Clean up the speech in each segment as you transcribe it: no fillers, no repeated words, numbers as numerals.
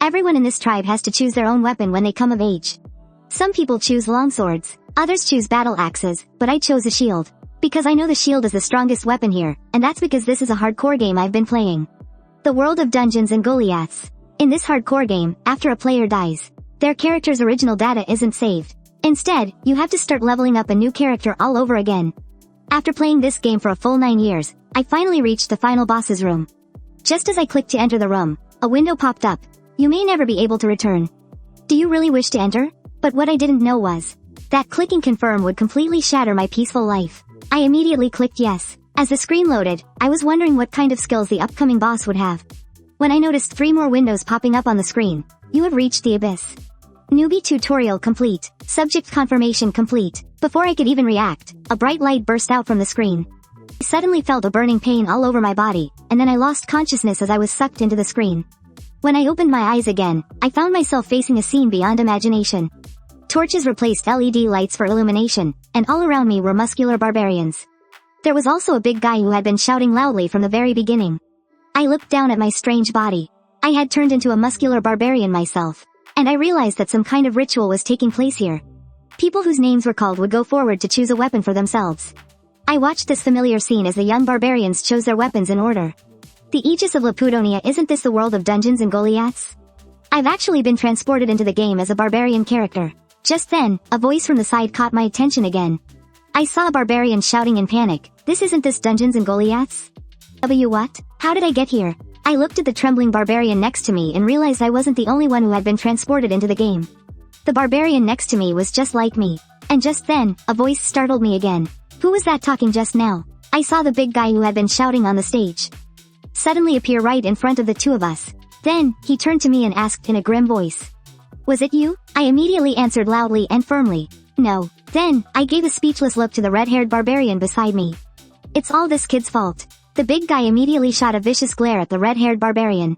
Everyone in this tribe has to choose their own weapon when they come of age. Some people choose longswords, others choose battle axes, but I chose a shield. Because I know the shield is the strongest weapon here, and that's because this is a hardcore game I've been playing. The world of Dungeons and Golems. In this hardcore game, after a player dies, their character's original data isn't saved. Instead, you have to start leveling up a new character all over again. After playing this game for a full 9 years, I finally reached the final boss's room. Just as I clicked to enter the room, a window popped up. You may never be able to return. Do you really wish to enter? But what I didn't know was that clicking confirm would completely shatter my peaceful life. I immediately clicked yes. As the screen loaded, I was wondering what kind of skills the upcoming boss would have. When I noticed 3 more windows popping up on the screen, you have reached the abyss. Newbie tutorial complete. Subject confirmation complete. Before I could even react, a bright light burst out from the screen. I suddenly felt a burning pain all over my body, and then I lost consciousness as I was sucked into the screen. When I opened my eyes again, I found myself facing a scene beyond imagination. Torches replaced LED lights for illumination, and all around me were muscular barbarians. There was also a big guy who had been shouting loudly from the very beginning. I looked down at my strange body. I had turned into a muscular barbarian myself, and I realized that some kind of ritual was taking place here. People whose names were called would go forward to choose a weapon for themselves. I watched this familiar scene as the young barbarians chose their weapons in order. The Aegis of Lapudonia, isn't this the world of Dungeons and Golems? I've actually been transported into the game as a barbarian character. Just then, a voice from the side caught my attention again. I saw a barbarian shouting in panic, "This isn't this Dungeons and Golems? What? How did I get here?" I looked at the trembling barbarian next to me and realized I wasn't the only one who had been transported into the game. The barbarian next to me was just like me. And just then, a voice startled me again. Who was that talking just now? I saw the big guy who had been shouting on the stage suddenly appear right in front of the two of us. Then, he turned to me and asked in a grim voice, "Was it you?" I immediately answered loudly and firmly, "No." Then, I gave a speechless look to the red-haired barbarian beside me. "It's all this kid's fault." The big guy immediately shot a vicious glare at the red-haired barbarian.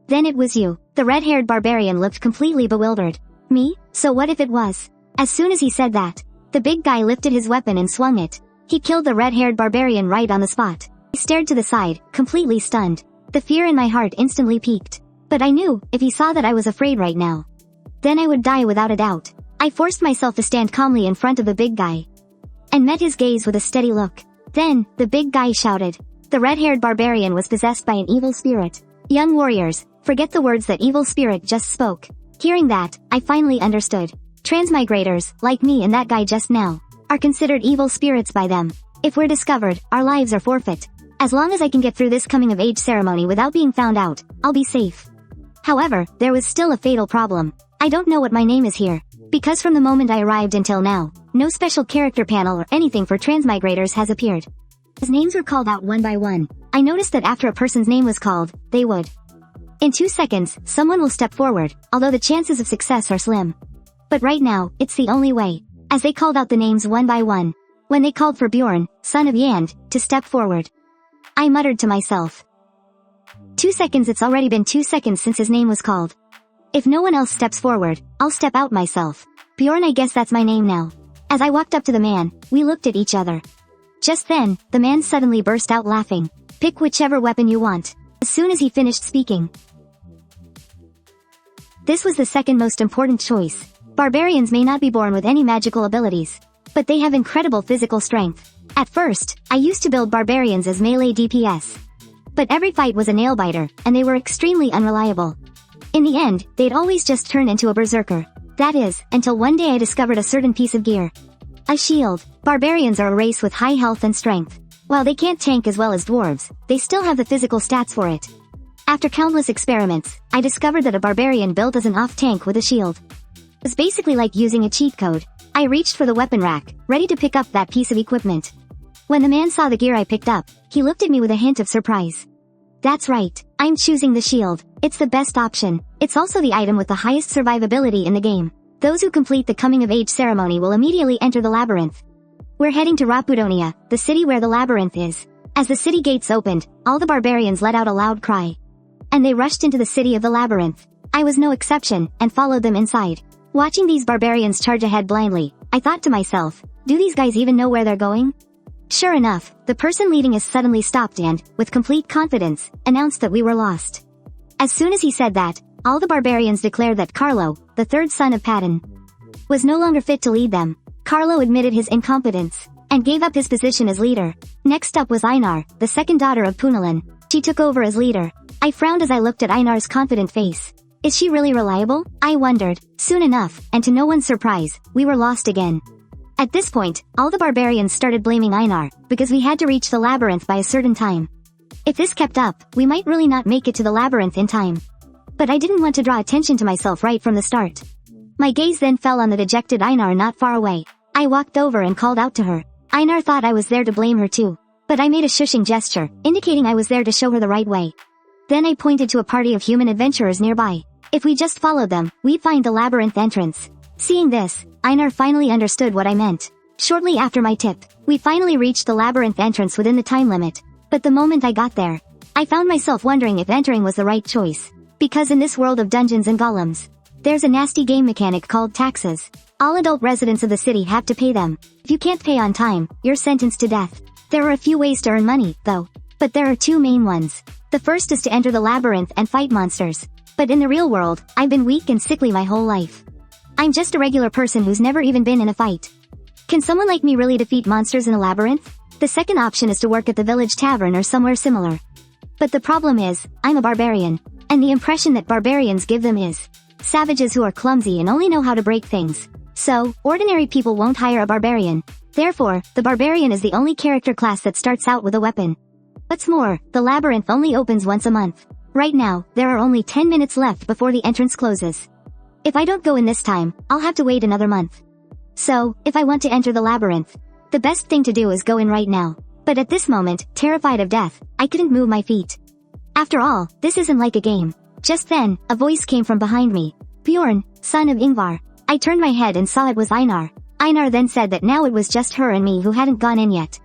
"Then it was you." The red-haired barbarian looked completely bewildered. "Me? So what if it was?" As soon as he said that, the big guy lifted his weapon and swung it. He killed the red-haired barbarian right on the spot. I stared to the side, completely stunned. The fear in my heart instantly peaked. But I knew, if he saw that I was afraid right now, then I would die without a doubt. I forced myself to stand calmly in front of the big guy, and met his gaze with a steady look. Then, the big guy shouted. The red-haired barbarian was possessed by an evil spirit. Young warriors, forget the words that evil spirit just spoke. Hearing that, I finally understood. Transmigrators, like me and that guy just now, are considered evil spirits by them. If we're discovered, our lives are forfeit. As long as I can get through this coming-of-age ceremony without being found out, I'll be safe. However, there was still a fatal problem. I don't know what my name is here. Because from the moment I arrived until now, no special character panel or anything for transmigrators has appeared. As names were called out one by one, I noticed that after a person's name was called, they would. In 2 seconds, someone will step forward, although the chances of success are slim. But right now, it's the only way. As they called out the names one by one. When they called for Bjorn, son of Yand, to step forward, I muttered to myself. 2 seconds. It's already been 2 seconds since his name was called. If no one else steps forward, I'll step out myself. Bjorn, I guess that's my name now. As I walked up to the man, we looked at each other. Just then, the man suddenly burst out laughing. Pick whichever weapon you want. As soon as he finished speaking. This was the second most important choice. Barbarians may not be born with any magical abilities, but they have incredible physical strength. At first, I used to build barbarians as melee DPS. But every fight was a nail-biter, and they were extremely unreliable. In the end, they'd always just turn into a berserker. That is, until one day I discovered a certain piece of gear. A shield. Barbarians are a race with high health and strength. While they can't tank as well as dwarves, they still have the physical stats for it. After countless experiments, I discovered that a barbarian built as an off-tank with a shield was basically like using a cheat code. I reached for the weapon rack, ready to pick up that piece of equipment. When the man saw the gear I picked up, he looked at me with a hint of surprise. That's right, I'm choosing the shield. It's the best option. It's also the item with the highest survivability in the game. Those who complete the coming-of-age ceremony will immediately enter the labyrinth. We're heading to Lapudonia, the city where the labyrinth is. As the city gates opened, all the barbarians let out a loud cry. And they rushed into the city of the labyrinth. I was no exception, and followed them inside. Watching these barbarians charge ahead blindly, I thought to myself, do these guys even know where they're going? Sure enough, the person leading us suddenly stopped and, with complete confidence, announced that we were lost. As soon as he said that, all the barbarians declared that Carlo, the third son of Patton, was no longer fit to lead them. Carlo admitted his incompetence and gave up his position as leader. Next up was Einar, the second daughter of Punalin. She took over as leader. I frowned as I looked at Einar's confident face. Is she really reliable? I wondered. Soon enough, and to no one's surprise, we were lost again. At this point, all the barbarians started blaming Einar, because we had to reach the labyrinth by a certain time. If this kept up, we might really not make it to the labyrinth in time. But I didn't want to draw attention to myself right from the start. My gaze then fell on the dejected Einar not far away. I walked over and called out to her. Einar thought I was there to blame her too. But I made a shushing gesture, indicating I was there to show her the right way. Then I pointed to a party of human adventurers nearby. If we just followed them, we'd find the labyrinth entrance. Seeing this, Einar finally understood what I meant. Shortly after my tip, we finally reached the labyrinth entrance within the time limit. But the moment I got there, I found myself wondering if entering was the right choice. Because in this world of Dungeons and Golems, there's a nasty game mechanic called taxes. All adult residents of the city have to pay them. If you can't pay on time, you're sentenced to death. There are a few ways to earn money, though. But there are two main ones. The first is to enter the labyrinth and fight monsters. But in the real world, I've been weak and sickly my whole life. I'm just a regular person who's never even been in a fight. Can someone like me really defeat monsters in a labyrinth? The second option is to work at the village tavern or somewhere similar. But the problem is, I'm a barbarian. And the impression that barbarians give them is savages who are clumsy and only know how to break things. So, ordinary people won't hire a barbarian. Therefore, the barbarian is the only character class that starts out with a weapon. What's more, the labyrinth only opens once a month. Right now, there are only 10 minutes left before the entrance closes. If I don't go in this time, I'll have to wait another month. So, if I want to enter the labyrinth, the best thing to do is go in right now. But at this moment, terrified of death, I couldn't move my feet. After all, this isn't like a game. Just then, a voice came from behind me. Bjorn, son of Ingvar. I turned my head and saw it was Einar. Einar then said that now it was just her and me who hadn't gone in yet.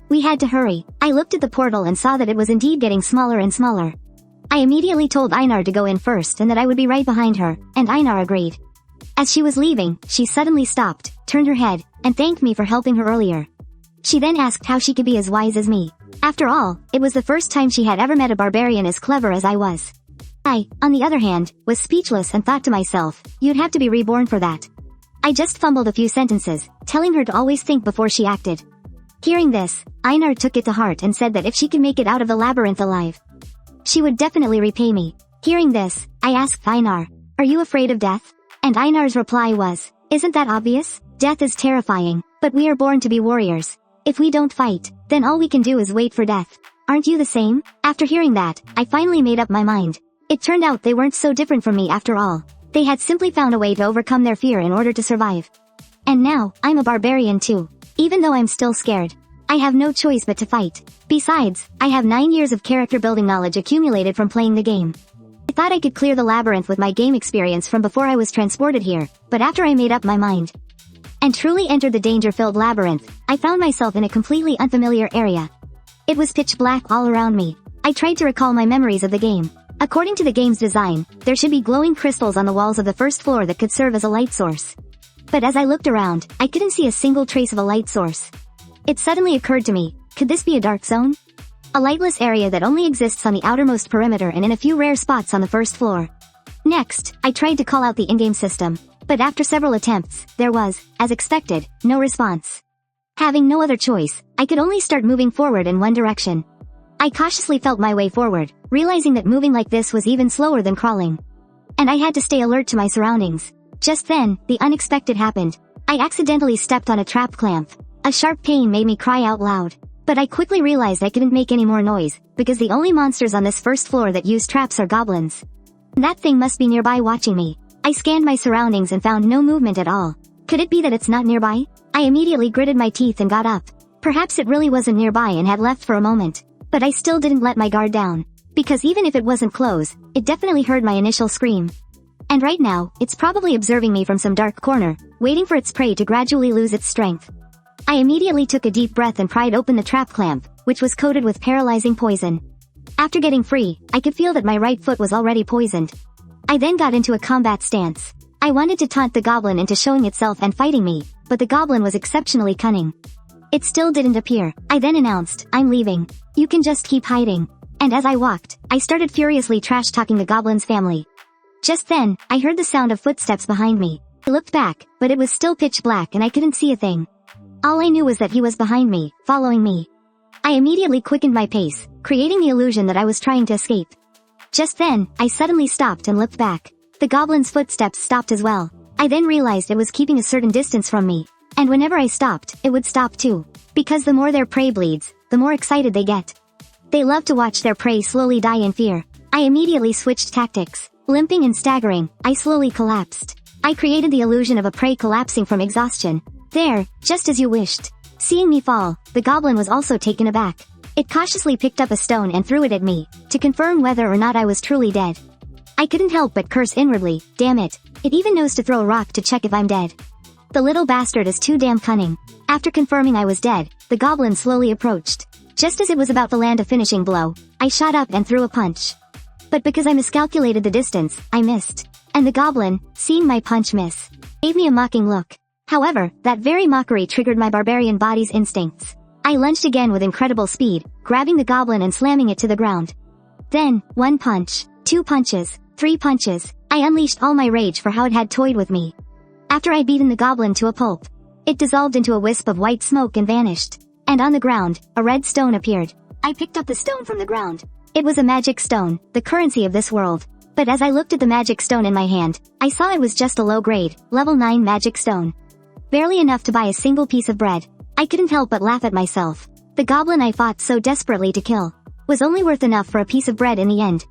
We had to hurry. I looked at the portal and saw that it was indeed getting smaller and smaller. I immediately told Einar to go in first and that I would be right behind her, and Einar agreed. As she was leaving, she suddenly stopped, turned her head, and thanked me for helping her earlier. She then asked how she could be as wise as me. After all, it was the first time she had ever met a barbarian as clever as I was. I, on the other hand, was speechless and thought to myself, you'd have to be reborn for that. I just fumbled a few sentences, telling her to always think before she acted. Hearing this, Einar took it to heart and said that if she could make it out of the labyrinth alive, she would definitely repay me. Hearing this, I asked Einar, are you afraid of death? And Einar's reply was, isn't that obvious? Death is terrifying, but we are born to be warriors. If we don't fight, then all we can do is wait for death. Aren't you the same? After hearing that, I finally made up my mind. It turned out they weren't so different from me after all. They had simply found a way to overcome their fear in order to survive. And now, I'm a barbarian too. Even though I'm still scared, I have no choice but to fight. Besides, I have 9 years of character building knowledge accumulated from playing the game. I thought I could clear the labyrinth with my game experience from before I was transported here, but after I made up my mind and truly entered the danger-filled labyrinth, I found myself in a completely unfamiliar area. It was pitch black all around me. I tried to recall my memories of the game. According to the game's design, there should be glowing crystals on the walls of the first floor that could serve as a light source. But as I looked around, I couldn't see a single trace of a light source. It suddenly occurred to me, could this be a dark zone? A lightless area that only exists on the outermost perimeter and in a few rare spots on the first floor. Next, I tried to call out the in-game system, but after several attempts, there was, as expected, no response. Having no other choice, I could only start moving forward in one direction. I cautiously felt my way forward, realizing that moving like this was even slower than crawling. And I had to stay alert to my surroundings. Just then, the unexpected happened. I accidentally stepped on a trap clamp. A sharp pain made me cry out loud. But I quickly realized I couldn't make any more noise, because the only monsters on this first floor that use traps are goblins. That thing must be nearby watching me. I scanned my surroundings and found no movement at all. Could it be that it's not nearby? I immediately gritted my teeth and got up. Perhaps it really wasn't nearby and had left for a moment. But I still didn't let my guard down. Because even if it wasn't close, it definitely heard my initial scream. And right now, it's probably observing me from some dark corner, waiting for its prey to gradually lose its strength. I immediately took a deep breath and pried open the trap clamp, which was coated with paralyzing poison. After getting free, I could feel that my right foot was already poisoned. I then got into a combat stance. I wanted to taunt the goblin into showing itself and fighting me, but the goblin was exceptionally cunning. It still didn't appear. I then announced, I'm leaving. You can just keep hiding. And as I walked, I started furiously trash-talking the goblin's family. Just then, I heard the sound of footsteps behind me. I looked back, but it was still pitch black and I couldn't see a thing. All I knew was that he was behind me, following me. I immediately quickened my pace, creating the illusion that I was trying to escape. Just then, I suddenly stopped and looked back. The goblin's footsteps stopped as well. I then realized it was keeping a certain distance from me. And whenever I stopped, it would stop too. Because the more their prey bleeds, the more excited they get. They love to watch their prey slowly die in fear. I immediately switched tactics. Limping and staggering, I slowly collapsed. I created the illusion of a prey collapsing from exhaustion. There, just as you wished. Seeing me fall, the goblin was also taken aback. It cautiously picked up a stone and threw it at me, to confirm whether or not I was truly dead. I couldn't help but curse inwardly, damn it. It even knows to throw a rock to check if I'm dead. The little bastard is too damn cunning. After confirming I was dead, the goblin slowly approached. Just as it was about to land a finishing blow, I shot up and threw a punch. But because I miscalculated the distance, I missed. And the goblin, seeing my punch miss, gave me a mocking look. However, that very mockery triggered my barbarian body's instincts. I lunged again with incredible speed, grabbing the goblin and slamming it to the ground. Then, 1 punch, 2 punches, 3 punches, I unleashed all my rage for how it had toyed with me. After I beaten the goblin to a pulp, it dissolved into a wisp of white smoke and vanished. And on the ground, a red stone appeared. I picked up the stone from the ground. It was a magic stone, the currency of this world. But as I looked at the magic stone in my hand, I saw it was just a low-grade, level 9 magic stone. Barely enough to buy a single piece of bread. I couldn't help but laugh at myself. The goblin I fought so desperately to kill was only worth enough for a piece of bread in the end.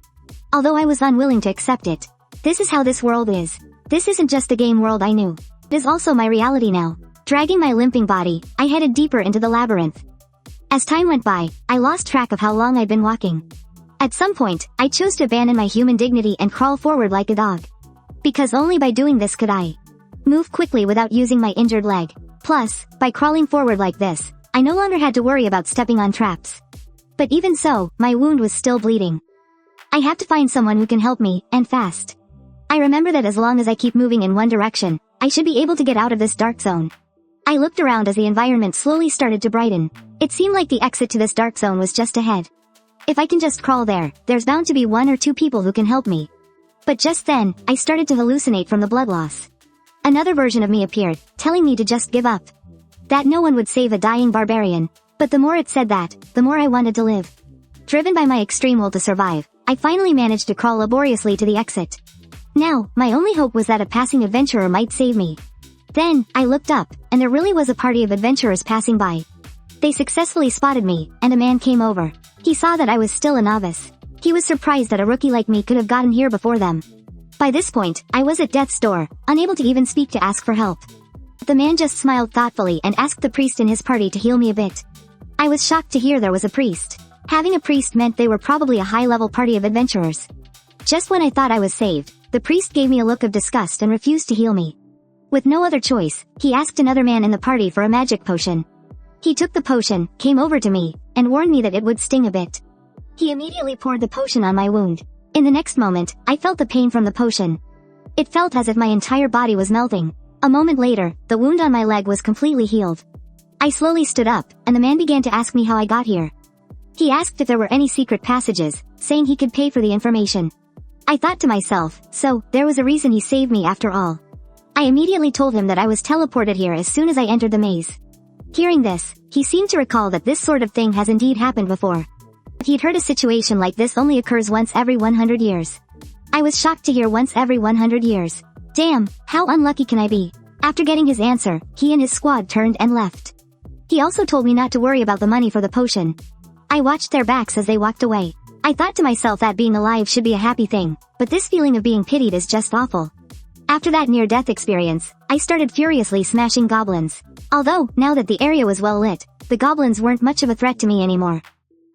Although I was unwilling to accept it. This is how this world is. This isn't just the game world I knew. It is also my reality now. Dragging my limping body, I headed deeper into the labyrinth. As time went by, I lost track of how long I'd been walking. At some point, I chose to abandon my human dignity and crawl forward like a dog. Because only by doing this could I move quickly without using my injured leg. Plus, by crawling forward like this, I no longer had to worry about stepping on traps. But even so, my wound was still bleeding. I have to find someone who can help me, and fast. I remember that as long as I keep moving in one direction, I should be able to get out of this dark zone. I looked around as the environment slowly started to brighten. It seemed like the exit to this dark zone was just ahead. If I can just crawl there, there's bound to be 1 or 2 people who can help me. But just then, I started to hallucinate from the blood loss. Another version of me appeared, telling me to just give up. That no one would save a dying barbarian. But the more it said that, the more I wanted to live. Driven by my extreme will to survive, I finally managed to crawl laboriously to the exit. Now, my only hope was that a passing adventurer might save me. Then, I looked up, and there really was a party of adventurers passing by. They successfully spotted me, and a man came over. He saw that I was still a novice. He was surprised that a rookie like me could have gotten here before them. By this point, I was at death's door, unable to even speak to ask for help. The man just smiled thoughtfully and asked the priest in his party to heal me a bit. I was shocked to hear there was a priest. Having a priest meant they were probably a high-level party of adventurers. Just when I thought I was saved, the priest gave me a look of disgust and refused to heal me. With no other choice, he asked another man in the party for a magic potion. He took the potion, came over to me, and warned me that it would sting a bit. He immediately poured the potion on my wound. In the next moment, I felt the pain from the potion. It felt as if my entire body was melting. A moment later, the wound on my leg was completely healed. I slowly stood up, and the man began to ask me how I got here. He asked if there were any secret passages, saying he could pay for the information. I thought to myself, so, there was a reason he saved me after all. I immediately told him that I was teleported here as soon as I entered the maze. Hearing this, he seemed to recall that this sort of thing has indeed happened before. He'd heard a situation like this only occurs once every 100 years. I was shocked to hear once every 100 years. Damn, how unlucky can I be? After getting his answer, he and his squad turned and left. He also told me not to worry about the money for the potion. I watched their backs as they walked away. I thought to myself that being alive should be a happy thing, but this feeling of being pitied is just awful. After that near-death experience, I started furiously smashing goblins. Although, now that the area was well lit, the goblins weren't much of a threat to me anymore.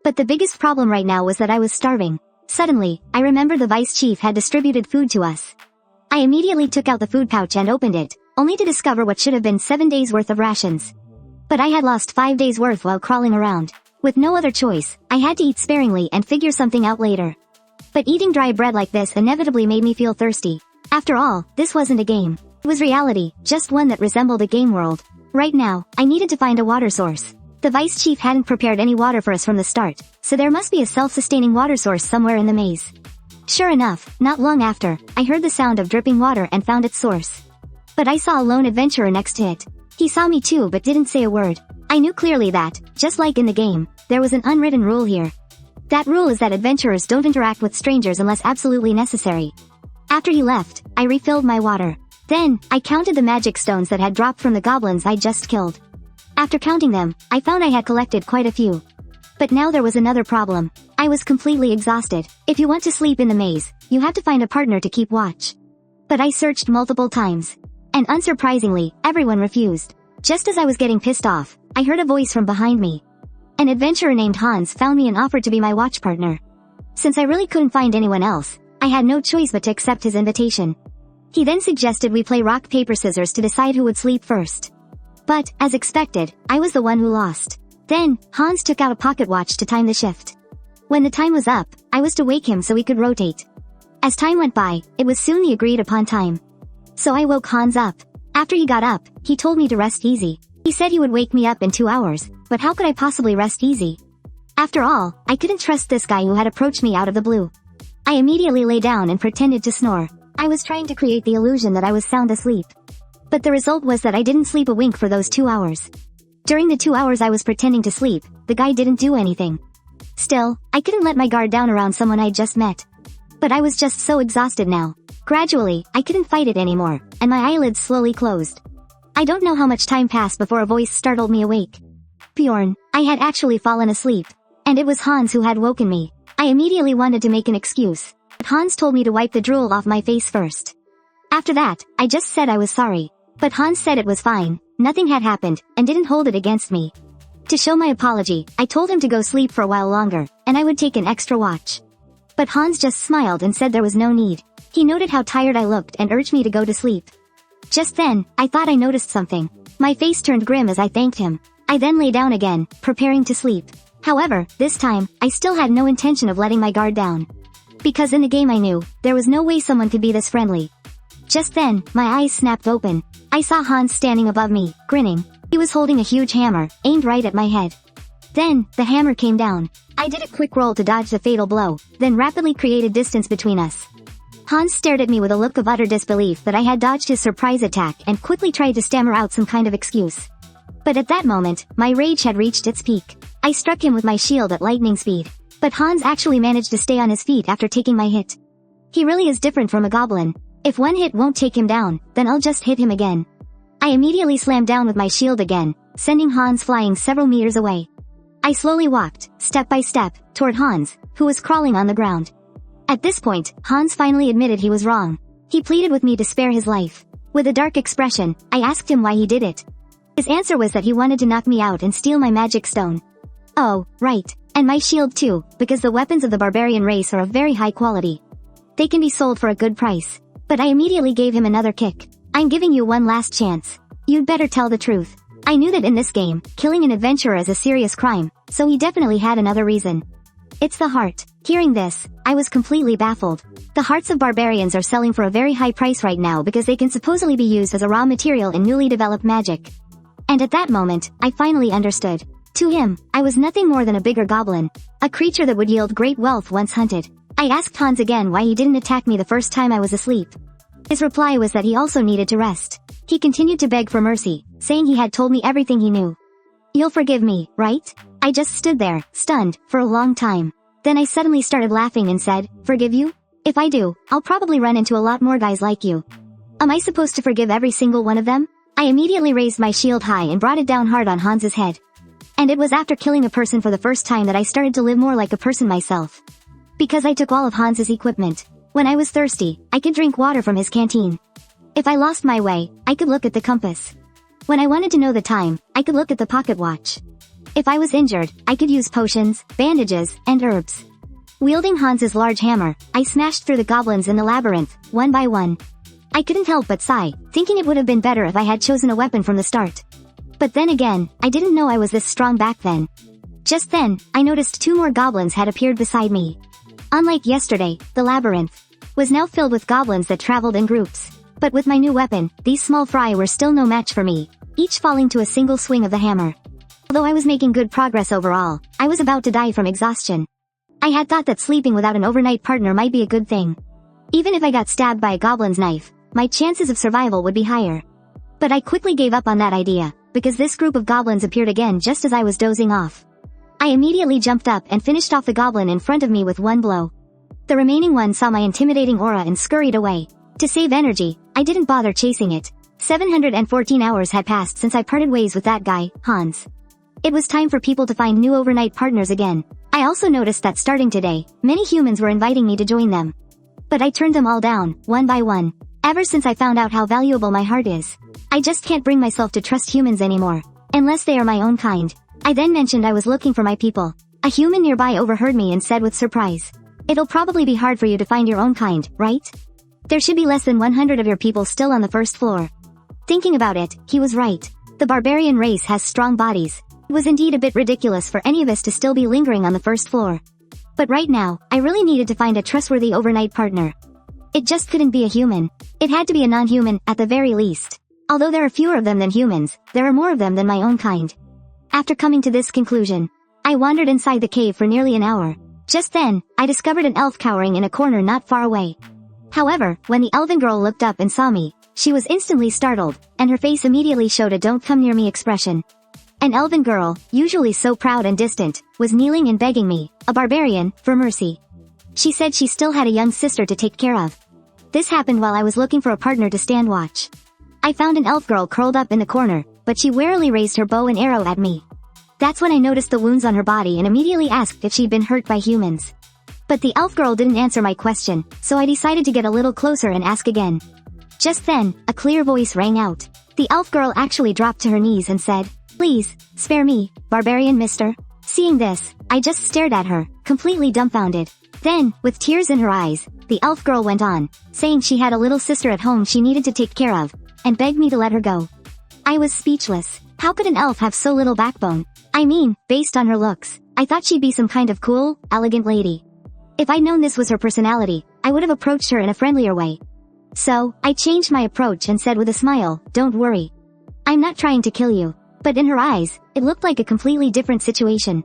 But the biggest problem right now was that I was starving. Suddenly, I remembered the vice chief had distributed food to us. I immediately took out the food pouch and opened it, only to discover what should have been 7 days worth of rations. But I had lost 5 days worth while crawling around. With no other choice, I had to eat sparingly and figure something out later. But eating dry bread like this inevitably made me feel thirsty. After all, this wasn't a game. It was reality, just one that resembled a game world. Right now, I needed to find a water source. The vice chief hadn't prepared any water for us from the start, so there must be a self-sustaining water source somewhere in the maze. Sure enough, not long after, I heard the sound of dripping water and found its source. But I saw a lone adventurer next to it. He saw me too but didn't say a word. I knew clearly that, just like in the game, there was an unwritten rule here. That rule is that adventurers don't interact with strangers unless absolutely necessary. After he left, I refilled my water. Then, I counted the magic stones that had dropped from the goblins I just killed. After counting them, I found I had collected quite a few. But now there was another problem. I was completely exhausted. If you want to sleep in the maze, you have to find a partner to keep watch. But I searched multiple times. And unsurprisingly, everyone refused. Just as I was getting pissed off, I heard a voice from behind me. An adventurer named Hans found me and offered to be my watch partner. Since I really couldn't find anyone else, I had no choice but to accept his invitation. He then suggested we play rock paper scissors to decide who would sleep first. But, as expected, I was the one who lost. Then, Hans took out a pocket watch to time the shift. When the time was up, I was to wake him so we could rotate. As time went by, it was soon the agreed upon time. So I woke Hans up. After he got up, he told me to rest easy. He said he would wake me up in 2 hours, but how could I possibly rest easy? After all, I couldn't trust this guy who had approached me out of the blue. I immediately lay down and pretended to snore. I was trying to create the illusion that I was sound asleep. But the result was that I didn't sleep a wink for those 2 hours. During the 2 hours I was pretending to sleep, the guy didn't do anything. Still, I couldn't let my guard down around someone I'd just met. But I was just so exhausted now. Gradually, I couldn't fight it anymore, and my eyelids slowly closed. I don't know how much time passed before a voice startled me awake. Bjorn, I had actually fallen asleep. And it was Hans who had woken me. I immediately wanted to make an excuse, but Hans told me to wipe the drool off my face first. After that, I just said I was sorry. But Hans said it was fine, nothing had happened, and didn't hold it against me. To show my apology, I told him to go sleep for a while longer, and I would take an extra watch. But Hans just smiled and said there was no need. He noted how tired I looked and urged me to go to sleep. Just then, I thought I noticed something. My face turned grim as I thanked him. I then lay down again, preparing to sleep. However, this time, I still had no intention of letting my guard down. Because in the game I knew, there was no way someone could be this friendly. Just then, my eyes snapped open. I saw Hans standing above me, grinning. He was holding a huge hammer, aimed right at my head. Then, the hammer came down. I did a quick roll to dodge the fatal blow, then rapidly created distance between us. Hans stared at me with a look of utter disbelief that I had dodged his surprise attack and quickly tried to stammer out some kind of excuse. But at that moment, my rage had reached its peak. I struck him with my shield at lightning speed. But Hans actually managed to stay on his feet after taking my hit. He really is different from a goblin. If one hit won't take him down, then I'll just hit him again. I immediately slammed down with my shield again, sending Hans flying several meters away. I slowly walked, step by step, toward Hans, who was crawling on the ground. At this point, Hans finally admitted he was wrong. He pleaded with me to spare his life. With a dark expression, I asked him why he did it. His answer was that he wanted to knock me out and steal my magic stone. Oh, right. And my shield too, because the weapons of the barbarian race are of very high quality. They can be sold for a good price. But I immediately gave him another kick. I'm giving you one last chance. You'd better tell the truth. I knew that in this game, killing an adventurer is a serious crime, so he definitely had another reason. It's the heart. Hearing this, I was completely baffled. The hearts of barbarians are selling for a very high price right now because they can supposedly be used as a raw material in newly developed magic. And at that moment, I finally understood. To him, I was nothing more than a bigger goblin. A creature that would yield great wealth once hunted. I asked Hans again why he didn't attack me the first time I was asleep. His reply was that he also needed to rest. He continued to beg for mercy, saying he had told me everything he knew. You'll forgive me, right? I just stood there, stunned, for a long time. Then I suddenly started laughing and said, forgive you? If I do, I'll probably run into a lot more guys like you. Am I supposed to forgive every single one of them? I immediately raised my shield high and brought it down hard on Hans's head. And it was after killing a person for the first time that I started to live more like a person myself. Because I took all of Hans's equipment. When I was thirsty, I could drink water from his canteen. If I lost my way, I could look at the compass. When I wanted to know the time, I could look at the pocket watch. If I was injured, I could use potions, bandages, and herbs. Wielding Hans's large hammer, I smashed through the goblins in the labyrinth, one by one. I couldn't help but sigh, thinking it would have been better if I had chosen a weapon from the start. But then again, I didn't know I was this strong back then. Just then, I noticed 2 more goblins had appeared beside me. Unlike yesterday, the labyrinth was now filled with goblins that traveled in groups. But with my new weapon, these small fry were still no match for me, each falling to a single swing of the hammer. Although I was making good progress overall, I was about to die from exhaustion. I had thought that sleeping without an overnight partner might be a good thing. Even if I got stabbed by a goblin's knife, my chances of survival would be higher. But I quickly gave up on that idea, because this group of goblins appeared again just as I was dozing off. I immediately jumped up and finished off the goblin in front of me with one blow. The remaining one saw my intimidating aura and scurried away. To save energy, I didn't bother chasing it. 714 hours had passed since I parted ways with that guy, Hans. It was time for people to find new overnight partners again. I also noticed that starting today, many humans were inviting me to join them. But I turned them all down, one by one. Ever since I found out how valuable my heart is, I just can't bring myself to trust humans anymore, unless they are my own kind. I then mentioned I was looking for my people. A human nearby overheard me and said with surprise, "It'll probably be hard for you to find your own kind, right? There should be less than 100 of your people still on the first floor." Thinking about it, he was right. The barbarian race has strong bodies. It was indeed a bit ridiculous for any of us to still be lingering on the first floor. But right now, I really needed to find a trustworthy overnight partner. It just couldn't be a human. It had to be a non-human, at the very least. Although there are fewer of them than humans, there are more of them than my own kind. After coming to this conclusion, I wandered inside the cave for nearly an hour. Just then, I discovered an elf cowering in a corner not far away. However, when the elven girl looked up and saw me, she was instantly startled, and her face immediately showed a "don't come near me" expression. An elven girl, usually so proud and distant, was kneeling and begging me, a barbarian, for mercy. She said she still had a young sister to take care of. This happened while I was looking for a partner to stand watch. I found an elf girl curled up in the corner, but she warily raised her bow and arrow at me. That's when I noticed the wounds on her body and immediately asked if she'd been hurt by humans. But the elf girl didn't answer my question, so I decided to get a little closer and ask again. Just then, a clear voice rang out. The elf girl actually dropped to her knees and said, "Please, spare me, barbarian mister." Seeing this, I just stared at her, completely dumbfounded. Then, with tears in her eyes, the elf girl went on, saying she had a little sister at home she needed to take care of, and begged me to let her go. I was speechless. How could an elf have so little backbone? I mean, based on her looks, I thought she'd be some kind of cool, elegant lady. If I'd known this was her personality, I would have approached her in a friendlier way. So, I changed my approach and said with a smile, "Don't worry. I'm not trying to kill you." But in her eyes, it looked like a completely different situation.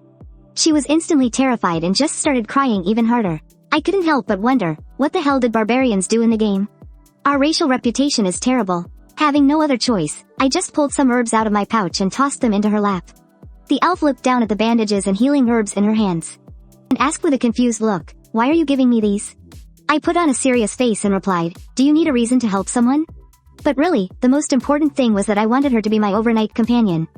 She was instantly terrified and just started crying even harder. I couldn't help but wonder, what the hell did barbarians do in the game? Our racial reputation is terrible. Having no other choice, I just pulled some herbs out of my pouch and tossed them into her lap. The elf looked down at the bandages and healing herbs in her hands, and asked with a confused look, "Why are you giving me these?" I put on a serious face and replied, "Do you need a reason to help someone?" But really, the most important thing was that I wanted her to be my overnight companion.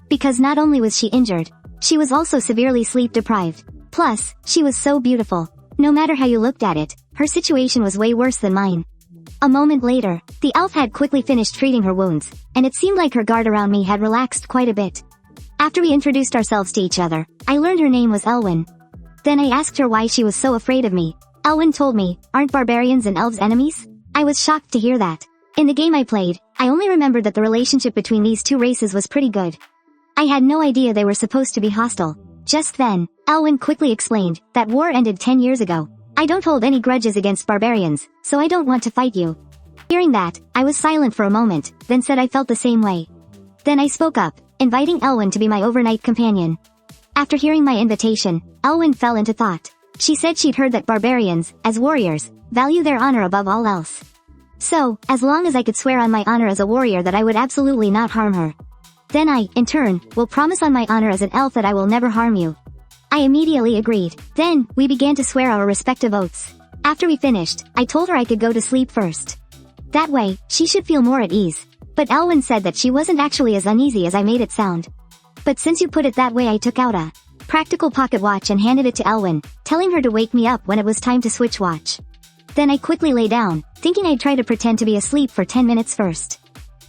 Because not only was she injured, she was also severely sleep deprived. Plus, she was so beautiful. No matter how you looked at it, her situation was way worse than mine. A moment later, the elf had quickly finished treating her wounds, and it seemed like her guard around me had relaxed quite a bit. After we introduced ourselves to each other, I learned her name was Aierwen. Then I asked her why she was so afraid of me. Aierwen told me, "Aren't barbarians and elves enemies?" I was shocked to hear that. In the game I played, I only remembered that the relationship between these two races was pretty good. I had no idea they were supposed to be hostile. Just then, Aierwen quickly explained that war ended 10 years ago. "I don't hold any grudges against barbarians, so I don't want to fight you." Hearing that, I was silent for a moment, then said I felt the same way. Then I spoke up, inviting Aierwen to be my overnight companion. After hearing my invitation, Aierwen fell into thought. She said she'd heard that barbarians, as warriors, value their honor above all else. So, as long as I could swear on my honor as a warrior that I would absolutely not harm her, then I, in turn, will promise on my honor as an elf that I will never harm you. I immediately agreed. Then, we began to swear our respective oaths. After we finished, I told her I could go to sleep first. That way, she should feel more at ease. But Aierwen said that she wasn't actually as uneasy as I made it sound. But since you put it that way, I took out a practical pocket watch and handed it to Aierwen, telling her to wake me up when it was time to switch watch. Then I quickly lay down, thinking I'd try to pretend to be asleep for 10 minutes first.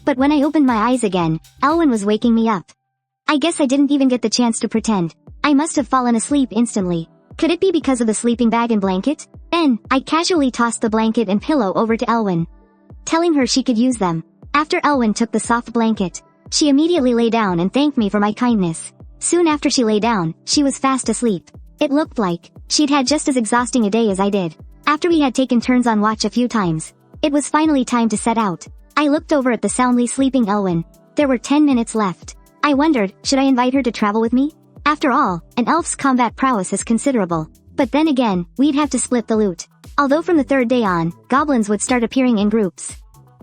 But when I opened my eyes again, Aierwen was waking me up. I guess I didn't even get the chance to pretend. I must have fallen asleep instantly. Could it be because of the sleeping bag and blanket? Then, I casually tossed the blanket and pillow over to Aierwen, telling her she could use them. After Aierwen took the soft blanket, she immediately lay down and thanked me for my kindness. Soon after she lay down, she was fast asleep. It looked like she'd had just as exhausting a day as I did. After we had taken turns on watch a few times, it was finally time to set out. I looked over at the soundly sleeping Aierwen. There were 10 minutes left. I wondered, should I invite her to travel with me? After all, an elf's combat prowess is considerable. But then again, we'd have to split the loot. Although from the third day on, goblins would start appearing in groups.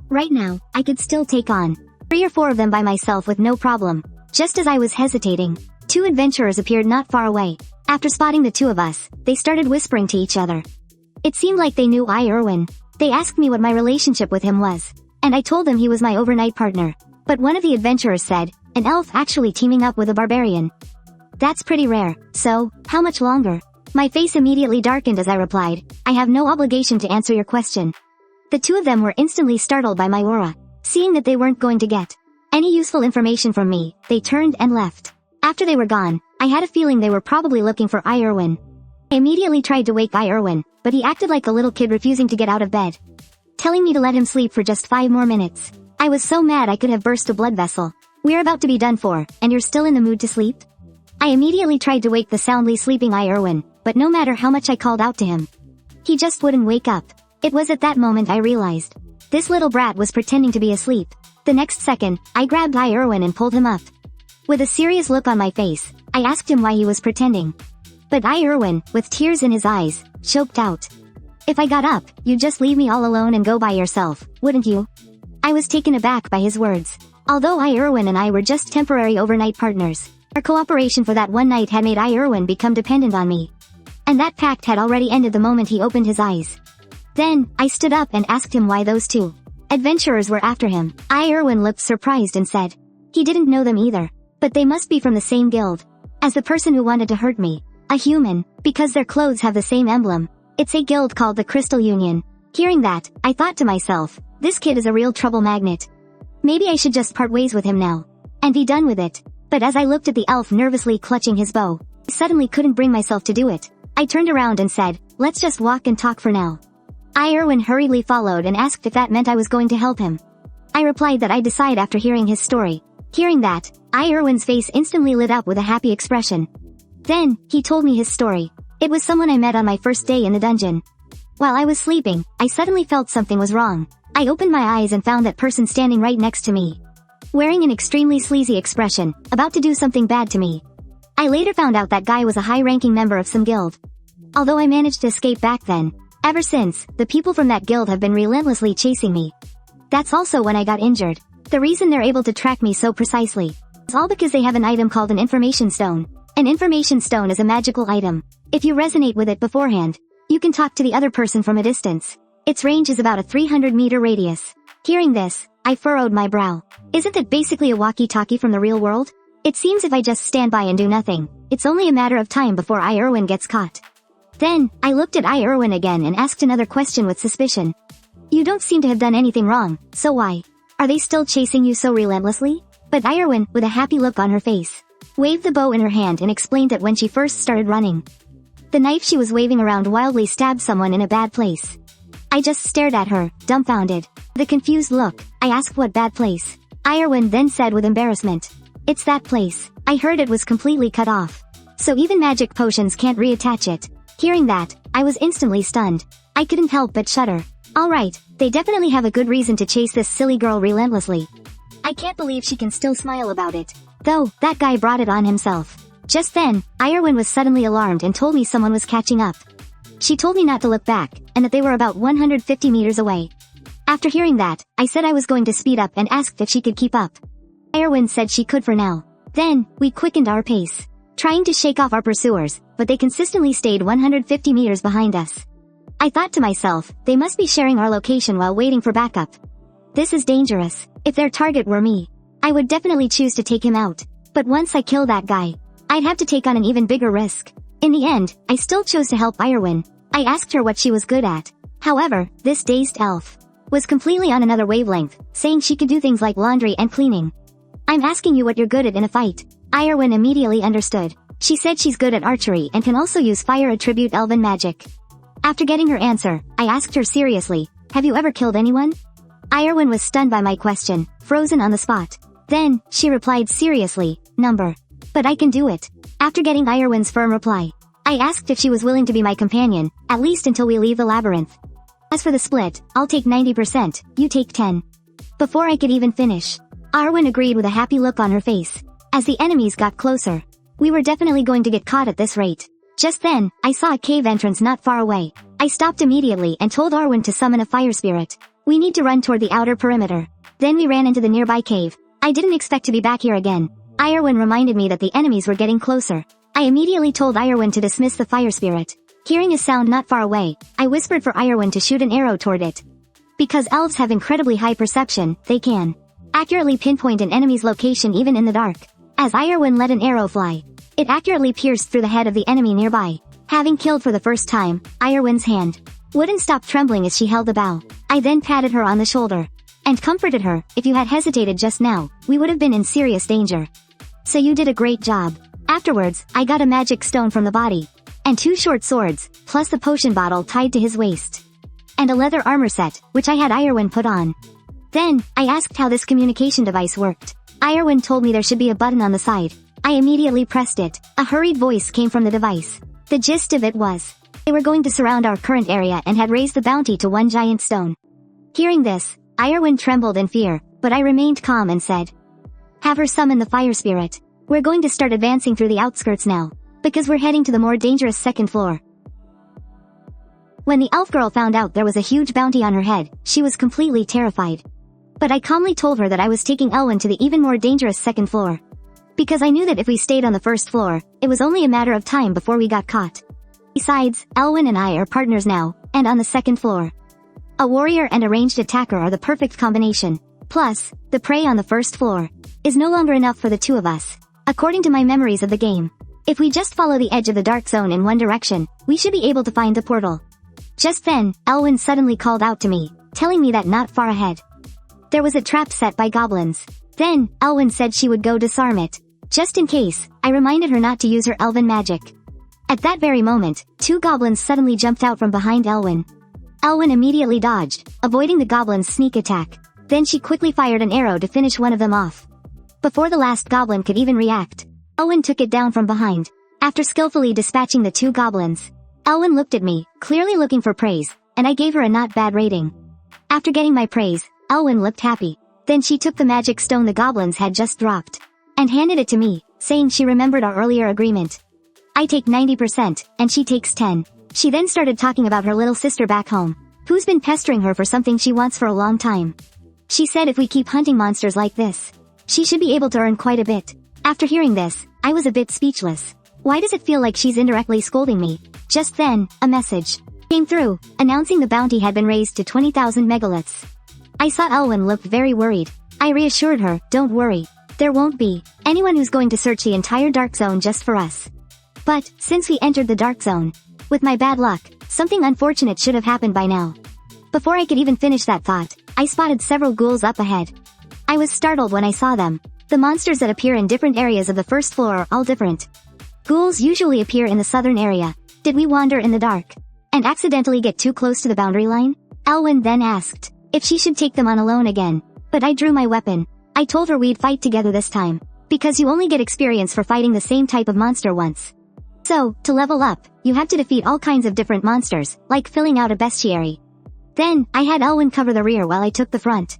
Right now, I could still take on 3 or 4 of them by myself with no problem. Just as I was hesitating, 2 adventurers appeared not far away. After spotting the 2 of us, they started whispering to each other. It seemed like they knew Aierwen. They asked me what my relationship with him was, and I told them he was my overnight partner. But one of the adventurers said, an elf actually teaming up with a barbarian. That's pretty rare, so, how much longer? My face immediately darkened as I replied, I have no obligation to answer your question. The 2 of them were instantly startled by my aura. Seeing that they weren't going to get any useful information from me, they turned and left. After they were gone, I had a feeling they were probably looking for Aierwen. I immediately tried to wake Aierwen, but he acted like a little kid refusing to get out of bed, telling me to let him sleep for just 5 more minutes. I was so mad I could have burst a blood vessel. We're about to be done for, and you're still in the mood to sleep? I immediately tried to wake the soundly sleeping Aierwen, but no matter how much I called out to him, he just wouldn't wake up. It was at that moment I realized this little brat was pretending to be asleep. The next second, I grabbed Aierwen and pulled him up. With a serious look on my face, I asked him why he was pretending. But Aierwen, with tears in his eyes, choked out. If I got up, you'd just leave me all alone and go by yourself, wouldn't you? I was taken aback by his words. Although Aierwen and I were just temporary overnight partners, our cooperation for that one night had made Aierwen become dependent on me. And that pact had already ended the moment he opened his eyes. Then, I stood up and asked him why those 2 adventurers were after him. Aierwen looked surprised and said he didn't know them either, but they must be from the same guild as the person who wanted to hurt me. A human, because their clothes have the same emblem. It's a guild called the Crystal Union. Hearing that, I thought to myself, this kid is a real trouble magnet. Maybe I should just part ways with him now and be done with it. But as I looked at the elf nervously clutching his bow, I suddenly couldn't bring myself to do it. I turned around and said, let's just walk and talk for now. Aierwen hurriedly followed and asked if that meant I was going to help him. I replied that I'd decide after hearing his story. Hearing that, Aierwen's face instantly lit up with a happy expression. Then, he told me his story. It was someone I met on my first day in the dungeon. While I was sleeping, I suddenly felt something was wrong. I opened my eyes and found that person standing right next to me, wearing an extremely sleazy expression, about to do something bad to me. I later found out that guy was a high-ranking member of some guild. Although I managed to escape back then, ever since, the people from that guild have been relentlessly chasing me. That's also when I got injured. The reason they're able to track me so precisely is all because they have an item called an information stone. An information stone is a magical item. If you resonate with it beforehand, you can talk to the other person from a distance. Its range is about a 300-meter radius. Hearing this, I furrowed my brow. Isn't that basically a walkie-talkie from the real world? It seems if I just stand by and do nothing, it's only a matter of time before Aierwen gets caught. Then, I looked at Aierwen again and asked another question with suspicion. You don't seem to have done anything wrong, so why are they still chasing you so relentlessly? But Aierwen, with a happy look on her face, waved the bow in her hand and explained that when she first started running, the knife she was waving around wildly stabbed someone in a bad place. I just stared at her, dumbfounded. With a confused look, I asked what bad place. Aierwen then said with embarrassment, it's that place. I heard it was completely cut off. So even magic potions can't reattach it. Hearing that, I was instantly stunned. I couldn't help but shudder. Alright, they definitely have a good reason to chase this silly girl relentlessly. I can't believe she can still smile about it. Though, that guy brought it on himself. Just then, Aierwen was suddenly alarmed and told me someone was catching up. She told me not to look back, and that they were about 150 meters away. After hearing that, I said I was going to speed up and asked if she could keep up. Aierwen said she could for now. Then, we quickened our pace, trying to shake off our pursuers, but they consistently stayed 150 meters behind us. I thought to myself, they must be sharing our location while waiting for backup. This is dangerous. If their target were me, I would definitely choose to take him out. But once I kill that guy, I'd have to take on an even bigger risk. In the end, I still chose to help Aierwen. I asked her what she was good at. However, this dazed elf was completely on another wavelength, saying she could do things like laundry and cleaning. I'm asking you what you're good at in a fight. Aierwen immediately understood. She said she's good at archery and can also use fire attribute elven magic. After getting her answer, I asked her seriously, have you ever killed anyone? Aierwen was stunned by my question, frozen on the spot. Then, she replied seriously, number. But I can do it. After getting Aierwen's firm reply, I asked if she was willing to be my companion, at least until we leave the labyrinth. As for the split, I'll take 90%, you take 10. Before I could even finish, Aierwen agreed with a happy look on her face. As the enemies got closer, we were definitely going to get caught at this rate. Just then, I saw a cave entrance not far away. I stopped immediately and told Aierwen to summon a fire spirit. We need to run toward the outer perimeter. Then we ran into the nearby cave. I didn't expect to be back here again. Aierwen reminded me that the enemies were getting closer. I immediately told Aierwen to dismiss the fire spirit. Hearing a sound not far away, I whispered for Aierwen to shoot an arrow toward it. Because elves have incredibly high perception, they can accurately pinpoint an enemy's location even in the dark. As Aierwen let an arrow fly, it accurately pierced through the head of the enemy nearby. Having killed for the first time, Aierwen's hand wouldn't stop trembling as she held the bow. I then patted her on the shoulder and comforted her. If you had hesitated just now, we would have been in serious danger. So you did a great job. Afterwards, I got a magic stone from the body, and 2 short swords, plus a potion bottle tied to his waist, and a leather armor set, which I had Aierwen put on. Then, I asked how this communication device worked. Aierwen told me there should be a button on the side. I immediately pressed it. A hurried voice came from the device. The gist of it was, they were going to surround our current area and had raised the bounty to 1 giant stone. Hearing this, Aierwen trembled in fear, but I remained calm and said, "Have her summon the fire spirit. We're going to start advancing through the outskirts now, because we're heading to the more dangerous second floor." When the elf girl found out there was a huge bounty on her head, she was completely terrified. But I calmly told her that I was taking Aierwen to the even more dangerous second floor. Because I knew that if we stayed on the first floor, it was only a matter of time before we got caught. Besides, Aierwen and I are partners now, and on the second floor, a warrior and a ranged attacker are the perfect combination. Plus, the prey on the first floor is no longer enough for the 2 of us. According to my memories of the game, if we just follow the edge of the dark zone in one direction, we should be able to find the portal. Just then, Aierwen suddenly called out to me, telling me that not far ahead, there was a trap set by goblins. Then, Aierwen said she would go disarm it. Just in case, I reminded her not to use her elven magic. At that very moment, 2 goblins suddenly jumped out from behind Aierwen. Aierwen immediately dodged, avoiding the goblins' sneak attack. Then she quickly fired an arrow to finish one of them off. Before the last goblin could even react, Aierwen took it down from behind. After skillfully dispatching the 2 goblins, Aierwen looked at me, clearly looking for praise, and I gave her a not bad rating. After getting my praise, Aierwen looked happy. Then she took the magic stone the goblins had just dropped, and handed it to me, saying she remembered our earlier agreement. I take 90%, and she takes 10. She then started talking about her little sister back home, who's been pestering her for something she wants for a long time. She said if we keep hunting monsters like this, she should be able to earn quite a bit. After hearing this, I was a bit speechless. Why does it feel like she's indirectly scolding me? Just then, a message came through, announcing the bounty had been raised to 20,000 megaliths. I saw Aierwen looked very worried. I reassured her, "Don't worry. There won't be anyone who's going to search the entire dark zone just for us." But, since we entered the dark zone, with my bad luck, something unfortunate should have happened by now. Before I could even finish that thought, I spotted several ghouls up ahead. I was startled when I saw them. The monsters that appear in different areas of the first floor are all different. Ghouls usually appear in the southern area. Did we wander in the dark and accidentally get too close to the boundary line? Aierwen then asked if she should take them on alone again. But I drew my weapon. I told her we'd fight together this time, because you only get experience for fighting the same type of monster once. So, to level up, you have to defeat all kinds of different monsters, like filling out a bestiary. Then, I had Aierwen cover the rear while I took the front.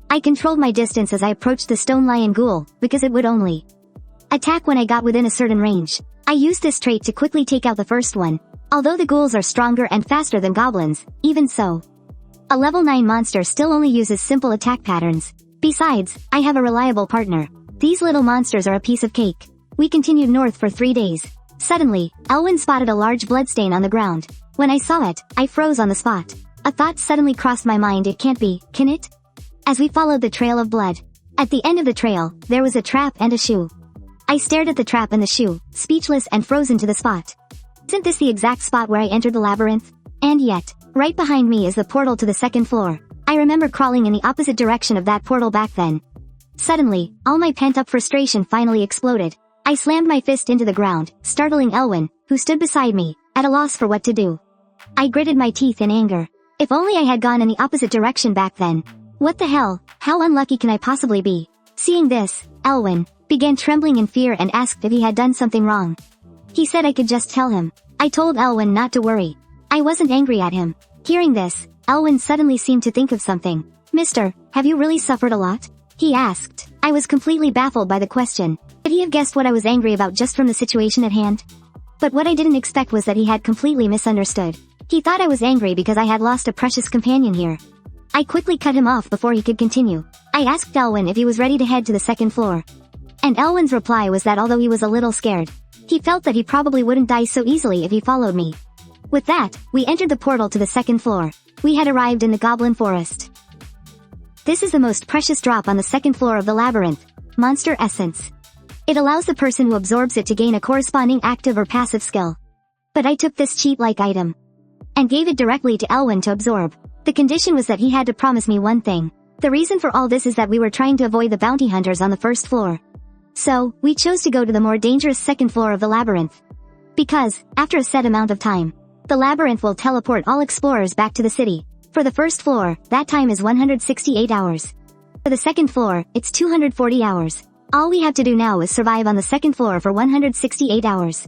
I controlled my distance as I approached the stone lion ghoul, because it would only attack when I got within a certain range. I used this trait to quickly take out the first one. Although the ghouls are stronger and faster than goblins, even so, a level 9 monster still only uses simple attack patterns. Besides, I have a reliable partner. These little monsters are a piece of cake. We continued north for 3 days. Suddenly, Aierwen spotted a large bloodstain on the ground. When I saw it, I froze on the spot. A thought suddenly crossed my mind. It can't be, can it? As we followed the trail of blood, at the end of the trail, there was a trap and a shoe. I stared at the trap and the shoe, speechless and frozen to the spot. Isn't this the exact spot where I entered the labyrinth? And yet, right behind me is the portal to the second floor. I remember crawling in the opposite direction of that portal back then. Suddenly, all my pent-up frustration finally exploded. I slammed my fist into the ground, startling Aierwen, who stood beside me, at a loss for what to do. I gritted my teeth in anger. If only I had gone in the opposite direction back then. What the hell? How unlucky can I possibly be? Seeing this, Aierwen began trembling in fear and asked if he had done something wrong. He said I could just tell him. I told Aierwen not to worry. I wasn't angry at him. Hearing this, Aierwen suddenly seemed to think of something. "Mister, have you really suffered a lot?" he asked. I was completely baffled by the question. Could he have guessed what I was angry about just from the situation at hand? But what I didn't expect was that he had completely misunderstood. He thought I was angry because I had lost a precious companion here. I quickly cut him off before he could continue. I asked Aierwen if he was ready to head to the second floor. And Aierwen's reply was that although he was a little scared, he felt that he probably wouldn't die so easily if he followed me. With that, we entered the portal to the second floor. We had arrived in the Goblin Forest. This is the most precious drop on the second floor of the labyrinth, Monster Essence. It allows the person who absorbs it to gain a corresponding active or passive skill. But I took this cheat-like item and gave it directly to Aierwen to absorb. The condition was that he had to promise me one thing. The reason for all this is that we were trying to avoid the bounty hunters on the first floor. So, we chose to go to the more dangerous second floor of the labyrinth. Because, after a set amount of time, the labyrinth will teleport all explorers back to the city. For the first floor, that time is 168 hours. For the second floor, it's 240 hours. All we have to do now is survive on the second floor for 168 hours.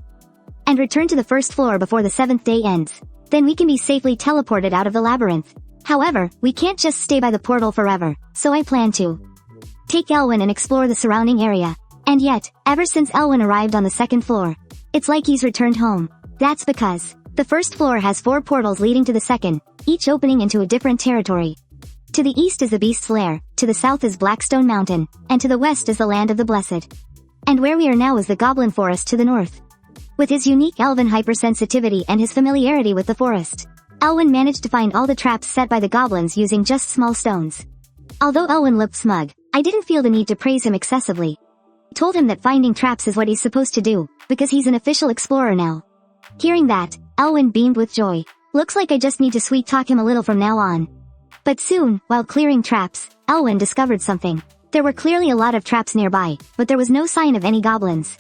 And return to the first floor before the 7th day ends. Then we can be safely teleported out of the labyrinth. However, we can't just stay by the portal forever, so I plan to take Aierwen and explore the surrounding area. And yet, ever since Aierwen arrived on the second floor, it's like he's returned home. That's because the first floor has 4 portals leading to the second, each opening into a different territory. To the east is the Beast's Lair, to the south is Blackstone Mountain, and to the west is the Land of the Blessed. And where we are now is the Goblin Forest to the north. With his unique elven hypersensitivity and his familiarity with the forest, Aierwen managed to find all the traps set by the goblins using just small stones. Although Aierwen looked smug, I didn't feel the need to praise him excessively. I told him that finding traps is what he's supposed to do, because he's an official explorer now. Hearing that, Aierwen beamed with joy. Looks like I just need to sweet-talk him a little from now on. But soon, while clearing traps, Aierwen discovered something. There were clearly a lot of traps nearby, but there was no sign of any goblins.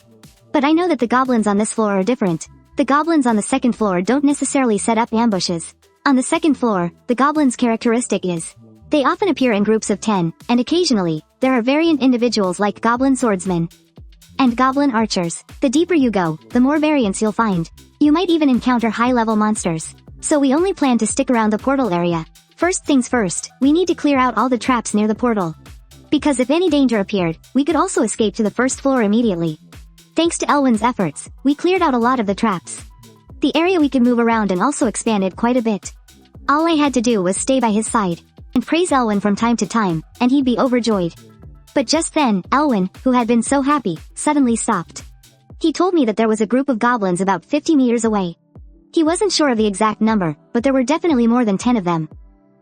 But I know that the goblins on this floor are different. The goblins on the second floor don't necessarily set up ambushes. On the second floor, the goblins' characteristic is they often appear in groups of 10, and occasionally, there are variant individuals like goblin swordsmen and goblin archers. The deeper you go, the more variants you'll find. You might even encounter high-level monsters. So we only plan to stick around the portal area. First things first, we need to clear out all the traps near the portal. Because if any danger appeared, we could also escape to the first floor immediately. Thanks to Aierwen's efforts, we cleared out a lot of the traps. The area we could move around and also expanded quite a bit. All I had to do was stay by his side and praise Aierwen from time to time, and he'd be overjoyed. But just then, Aierwen, who had been so happy, suddenly stopped. He told me that there was a group of goblins about 50 meters away. He wasn't sure of the exact number, but there were definitely more than 10 of them.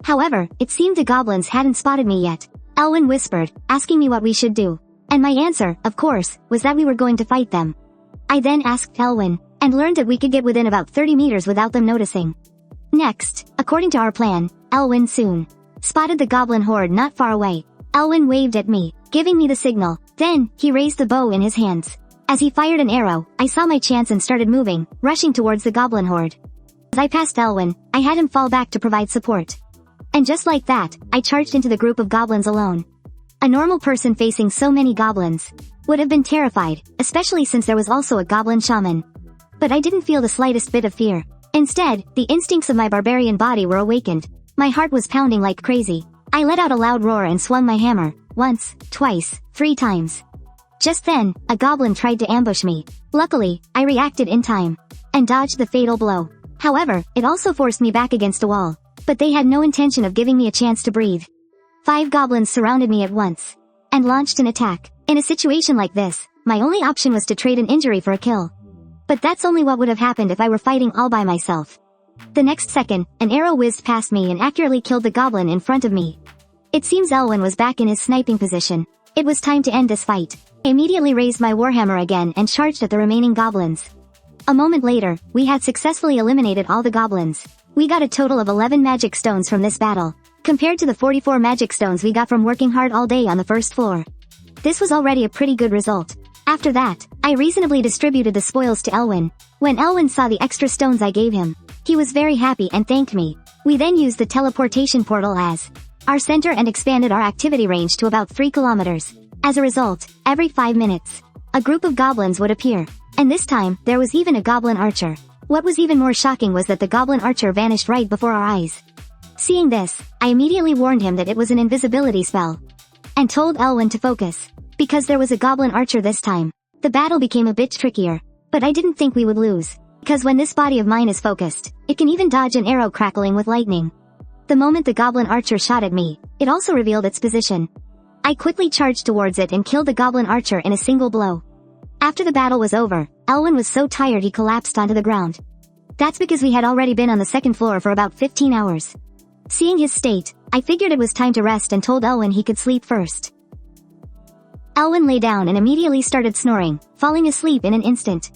However, it seemed the goblins hadn't spotted me yet. Aierwen whispered, asking me what we should do. And my answer, of course, was that we were going to fight them. I then asked Aierwen, and learned that we could get within about 30 meters without them noticing. Next, according to our plan, Aierwen soon spotted the goblin horde not far away. Aierwen waved at me, giving me the signal. Then, he raised the bow in his hands. As he fired an arrow, I saw my chance and started moving, rushing towards the goblin horde. As I passed Aierwen, I had him fall back to provide support. And just like that, I charged into the group of goblins alone. A normal person facing so many goblins would have been terrified, especially since there was also a goblin shaman. But I didn't feel the slightest bit of fear. Instead, the instincts of my barbarian body were awakened. My heart was pounding like crazy. I let out a loud roar and swung my hammer, once, twice, 3 times. Just then, a goblin tried to ambush me. Luckily, I reacted in time and dodged the fatal blow. However, it also forced me back against a wall. But they had no intention of giving me a chance to breathe. 5 goblins surrounded me at once and launched an attack. In a situation like this, my only option was to trade an injury for a kill. But that's only what would have happened if I were fighting all by myself. The next second, an arrow whizzed past me and accurately killed the goblin in front of me. It seems Aierwen was back in his sniping position. It was time to end this fight. I immediately raised my warhammer again and charged at the remaining goblins. A moment later, we had successfully eliminated all the goblins. We got a total of 11 magic stones from this battle, compared to the 44 magic stones we got from working hard all day on the first floor. This was already a pretty good result. After that, I reasonably distributed the spoils to Aierwen. When Aierwen saw the extra stones I gave him, he was very happy and thanked me. We then used the teleportation portal as our center and expanded our activity range to about 3 kilometers. As a result, every 5 minutes, a group of goblins would appear. And this time, there was even a goblin archer. What was even more shocking was that the goblin archer vanished right before our eyes. Seeing this, I immediately warned him that it was an invisibility spell, and told Aierwen to focus. Because there was a goblin archer this time, the battle became a bit trickier, but I didn't think we would lose. Because when this body of mine is focused, it can even dodge an arrow crackling with lightning. The moment the Goblin Archer shot at me, it also revealed its position. I quickly charged towards it and killed the Goblin Archer in a single blow. After the battle was over, Aierwen was so tired he collapsed onto the ground. That's because we had already been on the second floor for about 15 hours. Seeing his state, I figured it was time to rest and told Aierwen he could sleep first. Aierwen lay down and immediately started snoring, falling asleep in an instant.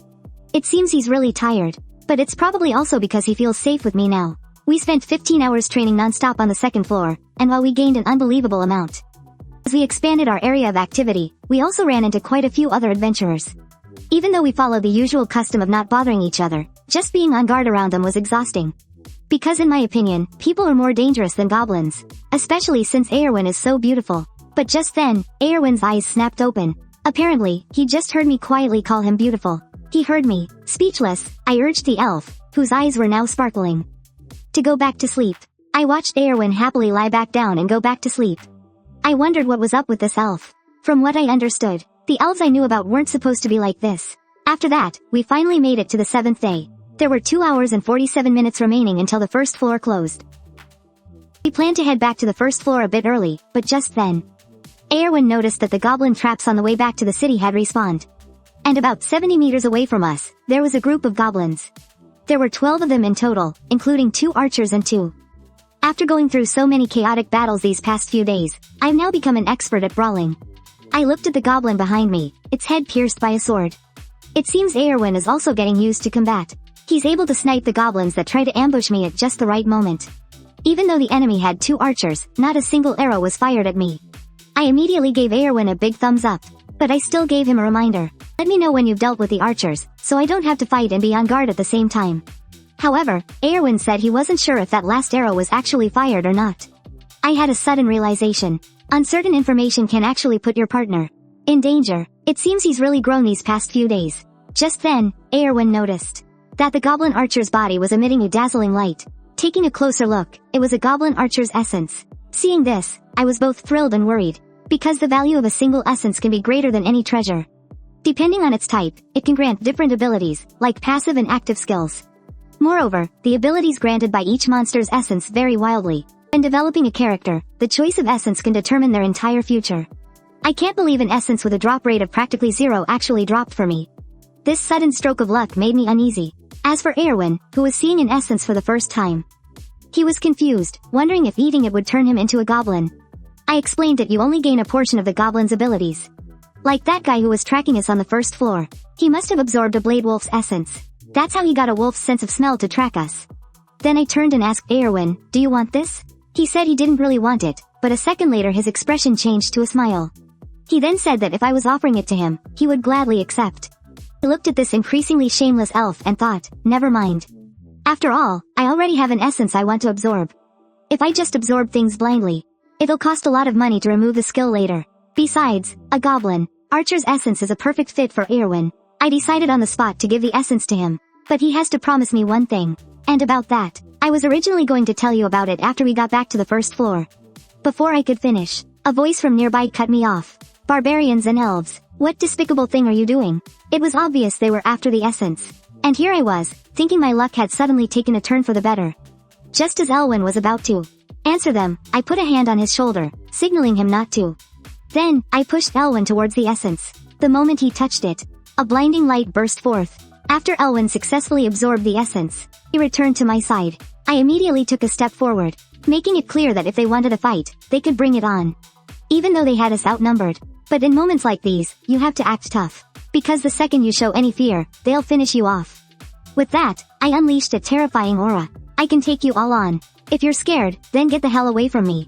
It seems he's really tired, but it's probably also because he feels safe with me now. We spent 15 hours training non-stop on the second floor, and while we gained an unbelievable amount, as we expanded our area of activity, we also ran into quite a few other adventurers. Even though we followed the usual custom of not bothering each other, just being on guard around them was exhausting. Because in my opinion, people are more dangerous than goblins, especially since Aierwen is so beautiful. But just then, Aierwen's eyes snapped open. Apparently, he just heard me quietly call him beautiful. He heard me. Speechless, I urged the elf, whose eyes were now sparkling, to go back to sleep. I watched Aierwen happily lie back down and go back to sleep. I wondered what was up with this elf. From what I understood, the elves I knew about weren't supposed to be like this. After that, we finally made it to the 7th day. There were 2 hours and 47 minutes remaining until the first floor closed. We planned to head back to the first floor a bit early, but just then, Aierwen noticed that the goblin traps on the way back to the city had respawned. And about 70 meters away from us, there was a group of goblins. There were 12 of them in total, including 2 archers and 2. After going through so many chaotic battles these past few days, I've now become an expert at brawling. I looked at the goblin behind me, its head pierced by a sword. It seems Aierwen is also getting used to combat. He's able to snipe the goblins that try to ambush me at just the right moment. Even though the enemy had 2 archers, not a single arrow was fired at me. I immediately gave Aierwen a big thumbs up, but I still gave him a reminder. Let me know when you've dealt with the archers, so I don't have to fight and be on guard at the same time. However, Aierwen said he wasn't sure if that last arrow was actually fired or not. I had a sudden realization. Uncertain information can actually put your partner in danger. It seems he's really grown these past few days. Just then, Aierwen noticed that the Goblin Archer's body was emitting a dazzling light. Taking a closer look, it was a Goblin Archer's Essence. Seeing this, I was both thrilled and worried, because the value of a single essence can be greater than any treasure. Depending on its type, it can grant different abilities, like passive and active skills. Moreover, the abilities granted by each monster's essence vary wildly. When developing a character, the choice of essence can determine their entire future. I can't believe an essence with a drop rate of practically 0 actually dropped for me. This sudden stroke of luck made me uneasy. As for Aierwen, who was seeing an essence for the first time, he was confused, wondering if eating it would turn him into a goblin. I explained that you only gain a portion of the goblin's abilities. Like that guy who was tracking us on the first floor. He must have absorbed a blade wolf's essence. That's how he got a wolf's sense of smell to track us. Then I turned and asked Aierwen, do you want this? He said he didn't really want it, but a second later his expression changed to a smile. He then said that if I was offering it to him, he would gladly accept. I looked at this increasingly shameless elf and thought, never mind. After all, I already have an essence I want to absorb. If I just absorb things blindly, it'll cost a lot of money to remove the skill later. Besides, a Goblin Archer's Essence is a perfect fit for Aierwen. I decided on the spot to give the essence to him. But he has to promise me one thing. And about that, I was originally going to tell you about it after we got back to the first floor. Before I could finish, a voice from nearby cut me off. Barbarians and elves, what despicable thing are you doing? It was obvious they were after the essence. And here I was, thinking my luck had suddenly taken a turn for the better. Just as Aierwen was about to answer them, I put a hand on his shoulder, signaling him not to. Then, I pushed Aierwen towards the essence. The moment he touched it, a blinding light burst forth. After Aierwen successfully absorbed the essence, he returned to my side. I immediately took a step forward, making it clear that if they wanted a fight, they could bring it on. Even though they had us outnumbered. But in moments like these, you have to act tough. Because the second you show any fear, they'll finish you off. With that, I unleashed a terrifying aura. I can take you all on. If you're scared, then get the hell away from me.